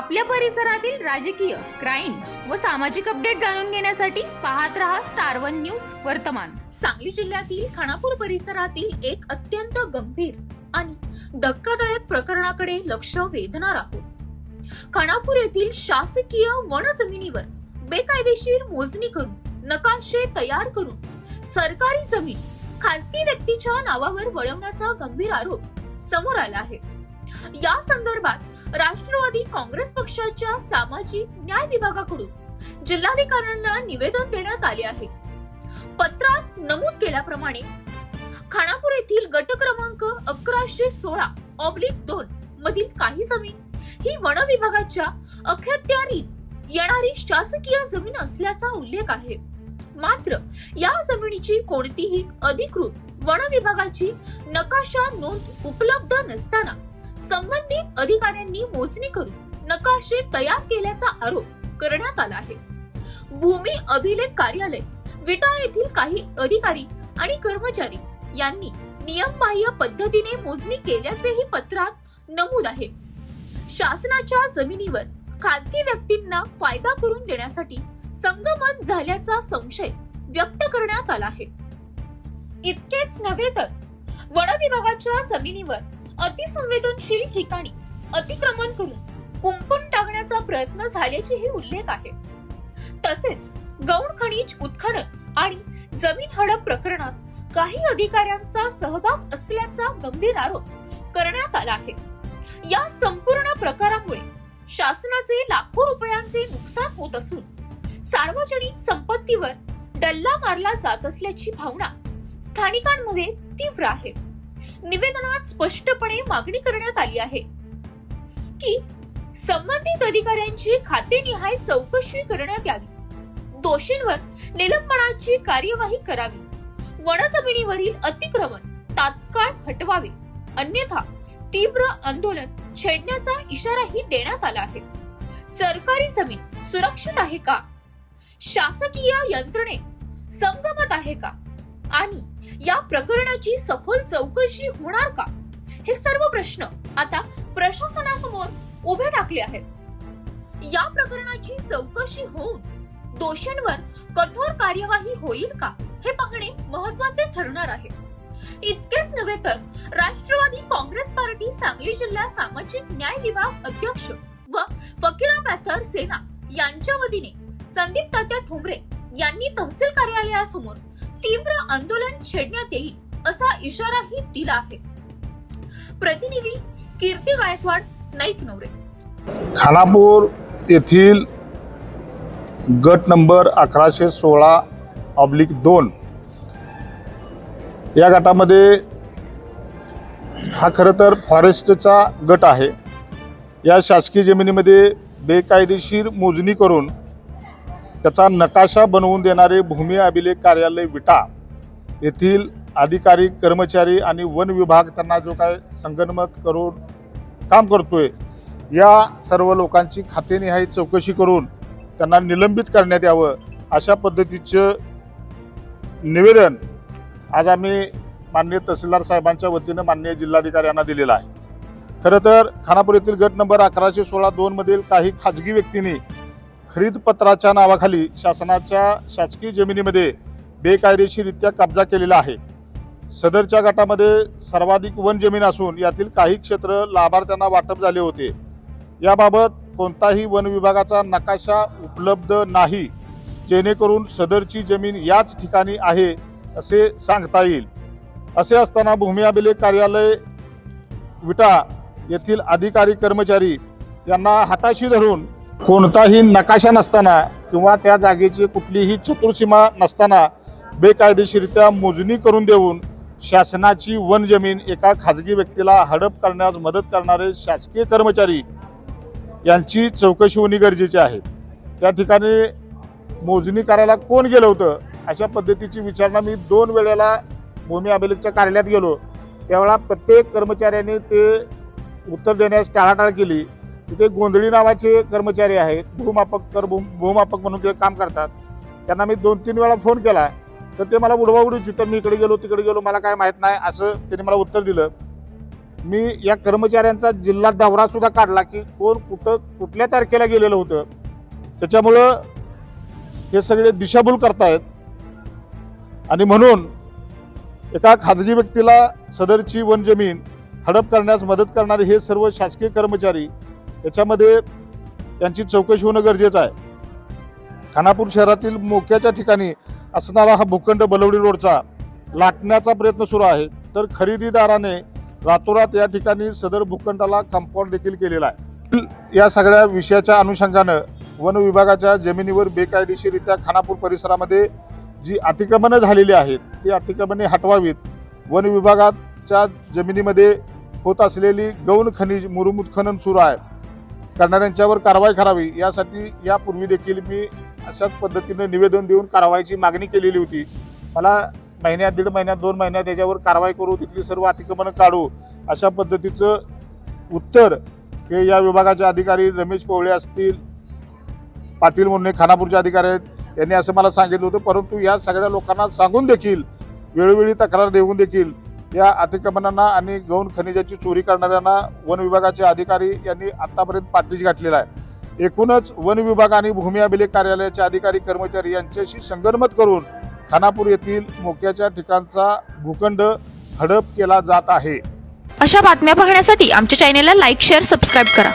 आपल्या परिसरातील राजकीय, क्राईम व सामाजिक अपडेट जाणून घेण्यासाठी पाहत रहा स्टार वन न्यूज वर्तमान। सांगली जिल्ह्यातील खानापूर परिसरातील एक अत्यंत गंभीर आणि धक्कादायक प्रकरणाकडे लक्ष वेधणार आहोत। खानापूर येथील शासकीय वन जमिनीवर बेकायदेशीर मोजणी करून नकाशे तयार करून सरकारी जमीन खासगी व्यक्तीच्या नावावर वळवण्याचा गंभीर आरोप समोर आला आहे। या संदर्भात राष्ट्रवादी काँग्रेस पक्षाच्या सामाजिक न्याय विभागाकडून जिल्हाधिकाऱ्यांना निवेदन देण्यात आले आहे। पत्रात नमूद केल्याप्रमाणे खानापूर येथील गट क्रमांक 1116/2 मधील काही जमीन ही वन विभागाच्या अखत्यारीत येणारी शासकीय जमीन असल्याचा उल्लेख आहे। मात्र या जमिनीची कोणतीही अधिकृत वन विभागाची नकाशा नोंद उपलब्ध नसताना संबंधित अधिकाऱ्यांनी मोजणी करून नकाशे तयार केल्याचा आरोप करण्यात आला आहे। भूमी अभिलेख कार्यालय विटा येथील काही अधिकारी आणि कर्मचारी यांनी नियमबाह्य पद्धतीने मोजणी केल्याचेही पत्रात नमूद आहे। शासनाच्या जमिनीवर खासगी व्यक्तींना फायदा करून देण्यासाठी संगनमत झाल्याचा संशय व्यक्त करण्यात आला आहे। इतकेच नव्हे तर वन विभागाच्या जमिनीवर अतिसंवेदनशील ठिकाणी अतिक्रमण करून कुंपण टाकण्याचा प्रयत्न झाल्याचेही उल्लेख आहे। तसेच गौण खनिज उत्खनन आणि जमीन हडप प्रकरणात काही अधिकाऱ्यांचा सहभाग असल्याचा गंभीर आरोप करण्यात आला आहे। या संपूर्ण प्रकारामुळे शासनाचे लाखो रुपयांचे नुकसान होत असून सार्वजनिक संपत्तीवर डल्ला मारला जात असल्याची भावना स्थानिकांमध्ये तीव्र आहे। निवेदनात स्पष्टपणे मागणी करण्यात आली आहे की संबंधित अधिकाऱ्यांची खातेनिहाय चौकशी करण्यात यावी, दोषींवर निलंबनाची कार्यवाही करावी, वनजमिनीवरील अतिक्रमण तात्काळ हटवावे, अन्यथा तीव्र आंदोलन छेडण्याचा इशाराही देण्यात आला आहे। सरकारी जमीन सुरक्षित आहे का? शासकीय यंत्रणेत संगनमत आहे का? आणि या प्रकरणाची सखोल चौकशी होणार का? हे सर्व प्रश्न आता प्रशासनासमोर उभे टाकले आहेत। या प्रकरणाची चौकशी होऊन दोषींवर कठोर कार्यवाही होईल का हे पाहणे महत्त्वाचे ठरणार आहे। इतकेच नव्हे तर राष्ट्रवादी काँग्रेस पार्टी सांगली जिल्हा सामाजिक न्याय विभाग अध्यक्ष व फकीरा पॅथर सेना यांच्या वतीने संदीप तात्या ठोंबरे यांनी तहसील कार्यालयासमोर तीव्र आंदोलन छेडण्यात येईल असा इशाराही दिला आहे। प्रतिनिधी कीर्ती गायकवाड, नाईक नवरे। खानापूर येथील गट नंबर 1116/2 या गटामध्ये हा खरं तर फॉरेस्टचा गट आहे। या शासकीय जमिनीमध्ये बेकायदेशीर मोजणी करून त्याचा नकाशा बनवून देणारे भूमी अभिलेख कार्यालय विटा येथील अधिकारी, कर्मचारी आणि वन विभाग त्यांना जो काय संगनमत करून काम करतोय, या सर्व लोकांची खातेनिहाय चौकशी करून त्यांना निलंबित करण्यात यावं अशा पद्धतीचं निवेदन आज आम्ही माननीय तहसीलदार साहेबांच्या वतीनं माननीय जिल्हाधिकाऱ्यांना दिलेलं आहे। खरं तर खानापूर येथील गट नंबर 1116/2 मधील काही खाजगी व्यक्तींनी खरीद पत्राच्या नावाखाली शासनाच्या शासकीय जमिनीमध्ये बेकायदेशीररित्या कब्जा केलेला आहे। सदरच्या गटामध्ये सर्वाधिक वन जमीन असून यातील काही क्षेत्र लाभार्थ्यांना वाटप झाले होते। याबाबत कोणताही वन विभागाचा नकाशा उपलब्ध नाही, जेणेकरून सदरची जमीन याच ठिकाणी आहे असे सांगता येईल। असे असताना भूमी अभिलेख कार्यालय विटा येथील अधिकारी, कर्मचारी यांना हाताशी धरून कोणताही नकाशा नसताना किंवा त्या जागेची कुठलीही चतुर्सीमा नसताना बेकायदेशीररित्या मोजणी करून देऊन शासनाची वन जमीन एका खाजगी व्यक्तीला हडप करण्यास मदत करणारे शासकीय कर्मचारी यांची चौकशी होणे गरजेचे आहे। त्या ठिकाणी मोजणी करायला कोण गेलं होतं अशा पद्धतीची विचारणा मी 2 वेळेला भूमी अभिलेखच्या कार्यालयात गेलो, त्यावेळेला प्रत्येक कर्मचाऱ्याने ते उत्तर देण्यास टाळाटाळ केली। तिथे गोंधळी नावाचे कर्मचारी आहेत, भूमापक म्हणून ते काम करतात। त्यांना मी 2-3 वेळा फोन केला तर ते मला उडवाउडीच, तर मी इकडे गेलो तिकडे गेलो, मला काय माहीत नाही असं त्यांनी मला उत्तर दिलं। मी या कर्मचाऱ्यांचा जिल्हा दौरा सुद्धा काढला की कोण कुठल्या तारखेला गेलेलं होतं. त्याच्यामुळं हे सगळे दिशाभूल करतायत आणि म्हणून एका खाजगी व्यक्तीला सदरची वन जमीन हडप करण्यास मदत करणारे हे सर्व शासकीय कर्मचारी, याच्यामध्ये त्यांची चौकशी होणं गरजेचं आहे. खानापूर शहरातील मोक्याच्या ठिकाणी असणारा हा भूखंड बलवडी रोडचा लाटण्याचा प्रयत्न सुरू आहे, तर खरेदीदाराने रातोरात या ठिकाणी सदर भूखंडाला कंपाऊंड देखील केलेला आहे. या सगळ्या विषयाच्या अनुषंगानं वन विभागाच्या जमिनीवर बेकायदेशीररित्या खानापूर परिसरामध्ये जी अतिक्रमणं झालेली आहेत ती अतिक्रमणे हटवावीत. वन विभागाच्या जमिनीमध्ये होत असलेली गौण खनिज मुरुम उत्खनन सुरू आहे, करणाऱ्यांच्यावर कारवाई करावी यासाठी यापूर्वी देखील मी अशाच पद्धतीने निवेदन देऊन कारवाईची मागणी केलेली होती. मला महिन्यात, दीड महिन्यात, 2 महिन्यात याच्यावर कारवाई करू, तिथली सर्व अतिक्रमणं काढू अशा पद्धतीचं उत्तर हे या विभागाचे अधिकारी रमेश पोवळे असतील, पाटील म्हणून खानापूरचे अधिकारी आहेत, यांनी असं मला सांगितलं होतं. परंतु या सगळ्या लोकांना सांगून देखील, वेळोवेळी तक्रार देऊन देखील या अतिक्रमणांना आणि गौण खनिजाची चोरी करणाऱ्यांना वन विभागाचे अधिकारी यांनी आतापर्यंत पाठीशी घातलेला आहे. एकूणच वन विभाग आणि भूमी अभिलेख कार्यालयाचे अधिकारी कर्मचारी यांच्याशी संगनमत करून खानापूर येथील मोक्याच्या ठिकाणचा भूखंड हडप केला जात आहे. अशा बातम्या पाहण्यासाठी आमच्या चॅनेलला लाईक, शेअर, सबस्क्राईब करा.